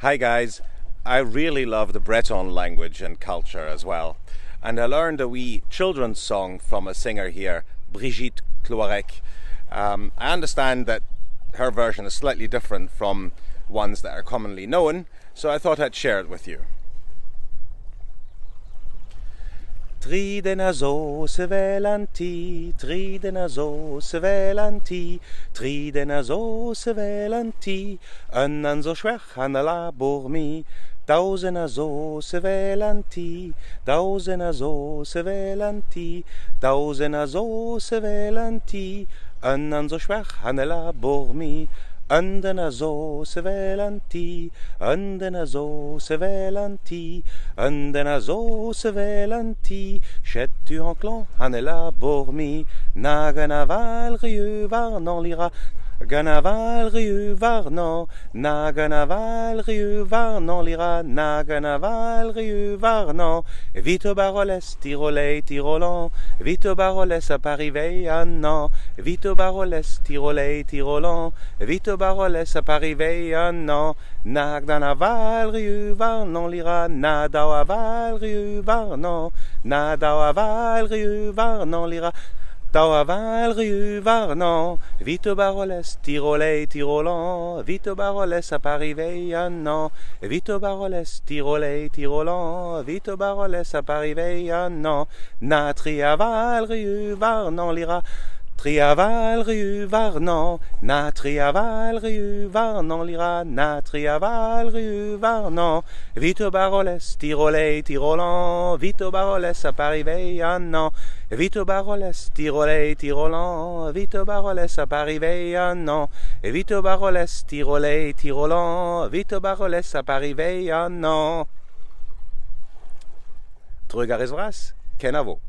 Hi guys, I really love the Breton language and culture as well. And I learned a wee children's song from a singer here, Brigitte Cloarec. I understand that her version is slightly different from ones that are commonly known, so I thought I'd share it with you. Tridenazo sevelanti, tridenazo sevelanti, tridenazo sevelanti, an zo schwach an la bormi, dauzenazo sevelanti, dauzenazo sevelanti, dauzenazo sevelanti, an zo schwach an la bormi. Andenazo sevelanti, andenazo sevelanti, andenazo sevelanti, chet-tu en clan, anela bormi, naganaval rieu varnan lira, ganaval rieu varnan, naganaval rieu varnan lira, naganaval rieu varnan, vito baroles tirolei tirolan, vito baroles a parivei annan, vito baroles tirolei tirolan, vito baroles a parivei annan, naganaval rieu varnan lira, nadawaval rieu varnan, nadawaval rieu varnan lira, Dauaval riu varnan, vito baroles tirolei tirolan, vito baroles a parivei annan, vito baroles tirolei tirolan, vito baroles a parivei annan, na triaval riu varnan lira, triaval riu varnan, na triaval riu varnan lira, na triaval riu varnan, vito baroles tirolei tirolan, vito baroles a parivei annan, vito baroles tirolei tirolan, vito baroles a parivei annan, vito baroles tirolei tirolan, vito baroles a parivei annan. Trugaris vras, kenavo.